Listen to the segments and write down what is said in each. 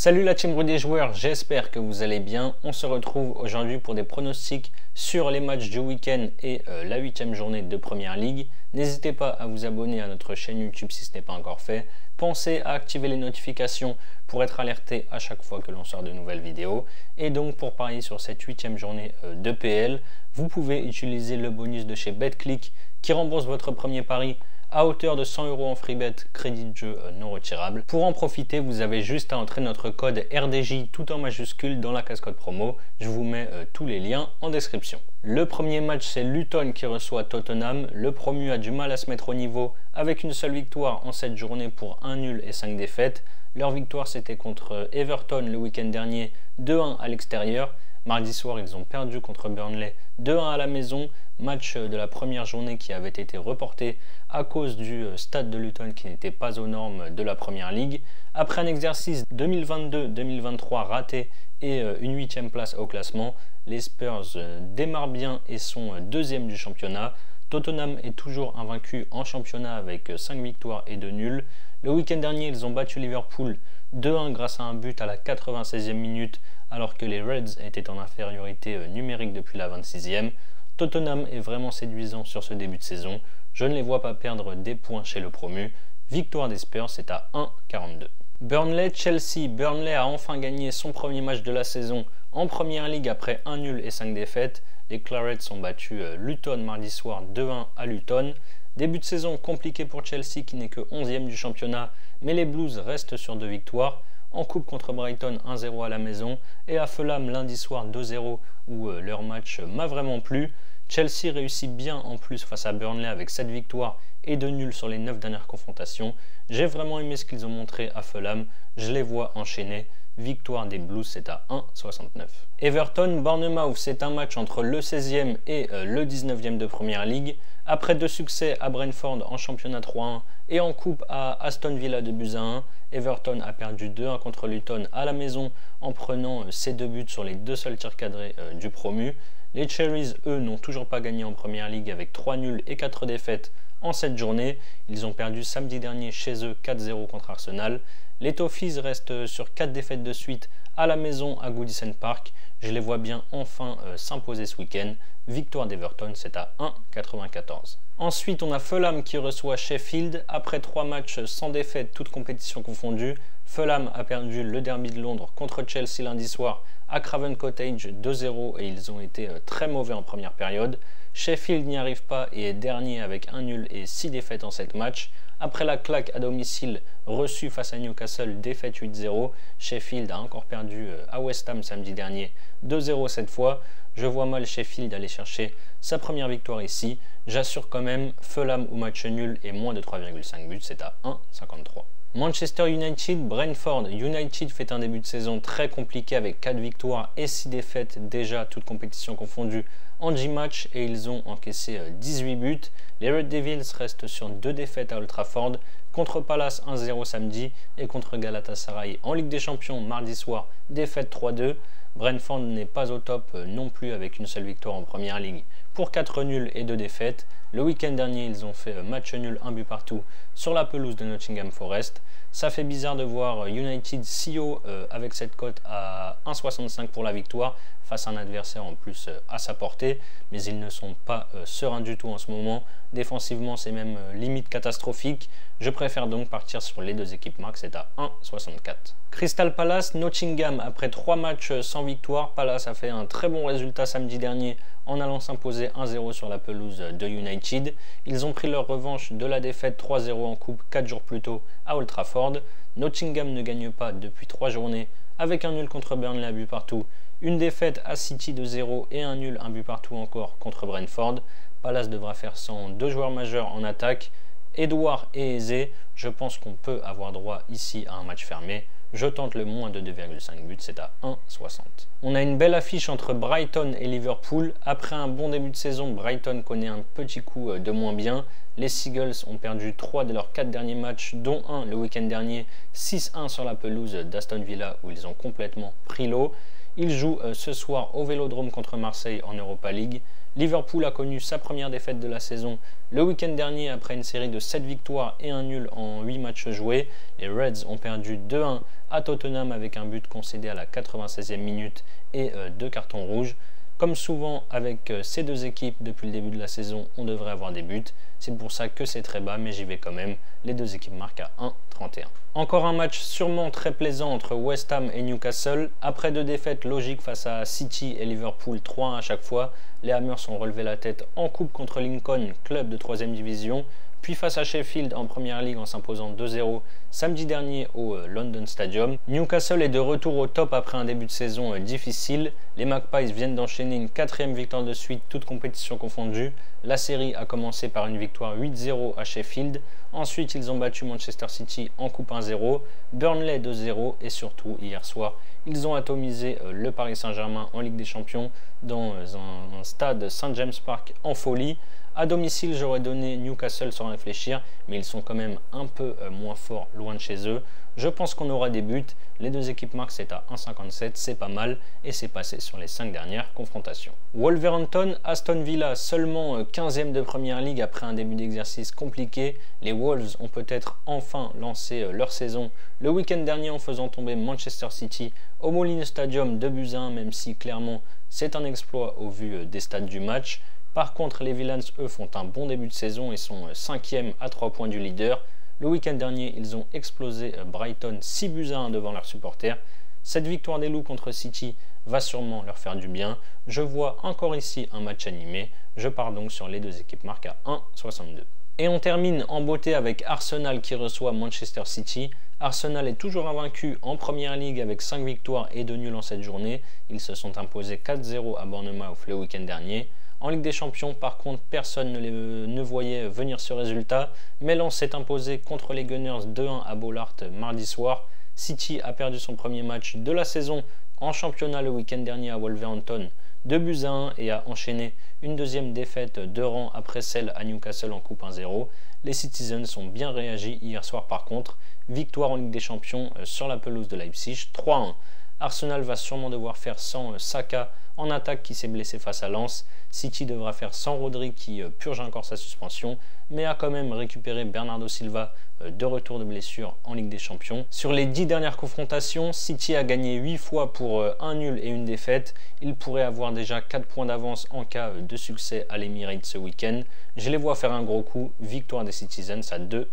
Salut la team des joueurs, j'espère que vous allez bien. On se retrouve aujourd'hui pour des pronostics sur les matchs du week-end et la 8e journée de Première Ligue. N'hésitez pas à vous abonner à notre chaîne YouTube si ce n'est pas encore fait. Pensez à activer les notifications pour être alerté à chaque fois que l'on sort de nouvelles vidéos. Et donc pour parier sur cette 8e journée de PL, vous pouvez utiliser le bonus de chez BetClick qui rembourse votre premier pari à hauteur de 100 € en freebet, crédit de jeu non retirable. Pour en profiter, vous avez juste à entrer notre code RDJ tout en majuscule dans la cascade promo. Je vous mets tous les liens en description. Le premier match, c'est Luton qui reçoit Tottenham. Le promu a du mal à se mettre au niveau avec une seule victoire en 7 journées pour 1 nul et 5 défaites. Leur victoire, c'était contre Everton le week-end dernier, 2-1 à l'extérieur. Mardi soir, ils ont perdu contre Burnley 2-1 à la maison. Match de la première journée qui avait été reporté à cause du stade de Luton qui n'était pas aux normes de la Première Ligue. Après un exercice 2022-2023 raté et une 8e place au classement, les Spurs démarrent bien et sont deuxième du championnat. Tottenham est toujours invaincu en championnat avec 5 victoires et 2 nuls. Le week-end dernier, ils ont battu Liverpool 2-1 grâce à un but à la 96e minute alors que les Reds étaient en infériorité numérique depuis la 26e. Tottenham est vraiment séduisant sur ce début de saison. Je ne les vois pas perdre des points chez le promu. Victoire des Spurs, c'est à 1,42. Burnley-Chelsea. Burnley a enfin gagné son premier match de la saison en Première Ligue après 1 nul et 5 défaites. Les Clarets ont battu Luton mardi soir 2-1 à Luton. Début de saison compliqué pour Chelsea qui n'est que 11e du championnat, mais les Blues restent sur 2 victoires. En coupe contre Brighton 1-0 à la maison et à Fulham lundi soir 2-0 où leur match m'a vraiment plu. Chelsea réussit bien en plus face à Burnley avec 7 victoires et 2 nuls sur les 9 dernières confrontations. J'ai vraiment aimé ce qu'ils ont montré à Fulham, je les vois enchaîner. Victoire des Blues, c'est à 1,69. Everton-Bournemouth, c'est un match entre le 16e et le 19e de Première Ligue. Après 2 succès à Brentford en championnat 3-1 et en coupe à Aston Villa 2-1, Everton a perdu 2-1 contre Luton à la maison en prenant ses 2 buts sur les 2 seuls tirs cadrés du promu. Les Cherries, eux, n'ont toujours pas gagné en Première Ligue avec 3 nuls et 4 défaites en cette journée. Ils ont perdu samedi dernier chez eux 4-0 contre Arsenal. Les Toffees restent sur 4 défaites de suite à la maison à Goodison Park. Je les vois bien enfin s'imposer ce week-end. Victoire d'Everton, c'est à 1,94. Ensuite, on a Fulham qui reçoit Sheffield. Après 3 matchs sans défaite, toutes compétitions confondues, Fulham a perdu le derby de Londres contre Chelsea lundi soir à Craven Cottage 2-0 et ils ont été très mauvais en première période. Sheffield n'y arrive pas et est dernier avec 1 nul et 6 défaites en 7 matchs. Après la claque à domicile reçue face à Newcastle, défaite 8-0, Sheffield a encore perdu à West Ham samedi dernier 2-0 cette fois. Je vois mal Sheffield aller chercher sa première victoire ici. J'assure quand même Fulham ou match nul et moins de 3,5 buts, c'est à 1,53. Manchester United, Brentford. United fait un début de saison très compliqué avec 4 victoires et 6 défaites déjà, toutes compétitions confondues en 10 matchs et ils ont encaissé 18 buts. Les Red Devils restent sur 2 défaites à Old Trafford, contre Palace 1-0 samedi et contre Galatasaray en Ligue des Champions mardi soir, défaite 3-2. Brentford n'est pas au top non plus avec une seule victoire en Première Ligue pour 4 nuls et 2 défaites. Le week-end dernier, ils ont fait match nul, 1 but partout sur la pelouse de Nottingham Forest. Ça fait bizarre de voir United si haut avec cette cote à 1,65 pour la victoire face à un adversaire en plus à sa portée, mais ils ne sont pas sereins du tout en ce moment. Défensivement, c'est même limite catastrophique. Je préfère donc partir sur les 2 équipes marques, c'est à 1,64. Crystal Palace, Nottingham, après 3 matchs sans victoire, Palace a fait un très bon résultat samedi dernier en allant s'imposer 1-0 sur la pelouse de United. Ils ont pris leur revanche de la défaite 3-0 en coupe 4 jours plus tôt à Old Trafford. Nottingham ne gagne pas depuis 3 journées avec un nul contre Burnley à but partout, une défaite à City de 0 et un nul, un but partout encore contre Brentford. Palace devra faire sans 2 joueurs majeurs en attaque, Edouard et Eze. Je pense qu'on peut avoir droit ici à un match fermé. Je tente le moins de 2,5 buts, c'est à 1,60. On a une belle affiche entre Brighton et Liverpool. Après un bon début de saison, Brighton connaît un petit coup de moins bien. Les Seagulls ont perdu 3 de leurs 4 derniers matchs, dont un le week-end dernier, 6-1 sur la pelouse d'Aston Villa où ils ont complètement pris l'eau. Ils jouent ce soir au Vélodrome contre Marseille en Europa League. Liverpool a connu sa première défaite de la saison le week-end dernier après une série de 7 victoires et un nul en 8 matchs joués. Les Reds ont perdu 2-1 à Tottenham avec un but concédé à la 96e minute et 2 cartons rouges. Comme souvent avec ces deux équipes depuis le début de la saison, on devrait avoir des buts. C'est pour ça que c'est très bas, mais j'y vais quand même. Les deux équipes marquent à 1,31. Encore un match sûrement très plaisant entre West Ham et Newcastle. Après deux défaites logiques face à City et Liverpool, 3-1 à chaque fois, les Hammers ont relevé la tête en coupe contre Lincoln, club de 3e division. Puis face à Sheffield en Première Ligue en s'imposant 2-0 samedi dernier au London Stadium. Newcastle est de retour au top après un début de saison difficile. Les Magpies viennent d'enchaîner une 4e victoire de suite, toutes compétitions confondues. La série a commencé par une victoire 8-0 à Sheffield. Ensuite, ils ont battu Manchester City en coupe 1-0, Burnley 2-0 et surtout, hier soir, ils ont atomisé le Paris Saint-Germain en Ligue des Champions dans un stade St James Park en folie. À domicile, j'aurais donné Newcastle sans réfléchir, mais ils sont quand même un peu moins forts loin de chez eux. Je pense qu'on aura des buts. Les deux équipes marquent, c'est à 1,57, c'est pas mal et c'est passé sur les 5 dernières confrontations. Wolverhampton, Aston Villa, seulement 15e de Première Ligue après un début d'exercice compliqué. Les Wolves ont peut-être enfin lancé leur saison le week-end dernier en faisant tomber Manchester City au Molineux Stadium 2-1, même si clairement c'est un exploit au vu des stats du match. Par contre, les Villains, eux, font un bon début de saison et sont 5e à 3 points du leader. Le week-end dernier, ils ont explosé Brighton 6-1 devant leurs supporters. Cette victoire des Loups contre City va sûrement leur faire du bien. Je vois encore ici un match animé. Je pars donc sur les deux équipes marquent à 1,62. Et on termine en beauté avec Arsenal qui reçoit Manchester City. Arsenal est toujours invaincu en Première Ligue avec 5 victoires et 2 nuls en cette journée. Ils se sont imposés 4-0 à Bournemouth le week-end dernier. En Ligue des Champions, par contre, personne ne voyait venir ce résultat. Lens s'est imposé contre les Gunners 2-1 à Bollard mardi soir. City a perdu son premier match de la saison en championnat le week-end dernier à Wolverhampton 2-1 et a enchaîné une deuxième défaite de rang après celle à Newcastle en coupe 1-0. Les Citizens ont bien réagi hier soir par contre. Victoire en Ligue des Champions sur la pelouse de Leipzig 3-1. Arsenal va sûrement devoir faire sans Saka en attaque qui s'est blessé face à Lens. City devra faire sans Rodri qui purge encore sa suspension, mais a quand même récupéré Bernardo Silva de retour de blessure en Ligue des Champions. Sur les 10 dernières confrontations, City a gagné 8 fois pour un nul et une défaite. Il pourrait avoir déjà 4 points d'avance en cas de succès à l'Emirates ce week-end. Je les vois faire un gros coup, victoire des Citizens à 2,40.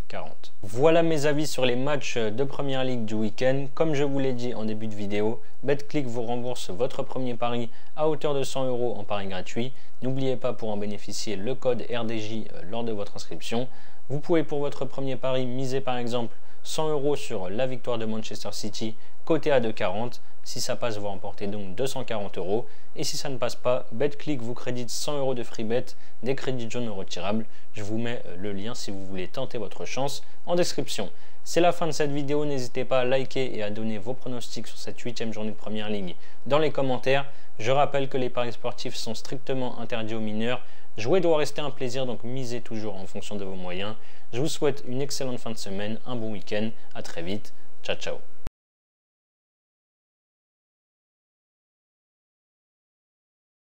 Voilà mes avis sur les matchs de Première Ligue du week-end. Comme je vous l'ai dit en début de vidéo, BetClick vous rembourse votre premier pari à hauteur de 100 € en pari gratuit. N'oubliez pas pour en bénéficier le code RDJ lors de votre inscription. Vous pouvez pour votre premier pari miser par exemple 100 € sur la victoire de Manchester City côté à 2,40. Si ça passe, vous remportez donc 240 €. Et si ça ne passe pas, BetClick vous crédite 100 € de free bet, des crédits jaunes retirables. Je vous mets le lien si vous voulez tenter votre chance en description. C'est la fin de cette vidéo, n'hésitez pas à liker et à donner vos pronostics sur cette 8e journée de Première Ligue dans les commentaires. Je rappelle que les paris sportifs sont strictement interdits aux mineurs. Jouer doit rester un plaisir, donc misez toujours en fonction de vos moyens. Je vous souhaite une excellente fin de semaine, un bon week-end, à très vite, ciao ciao.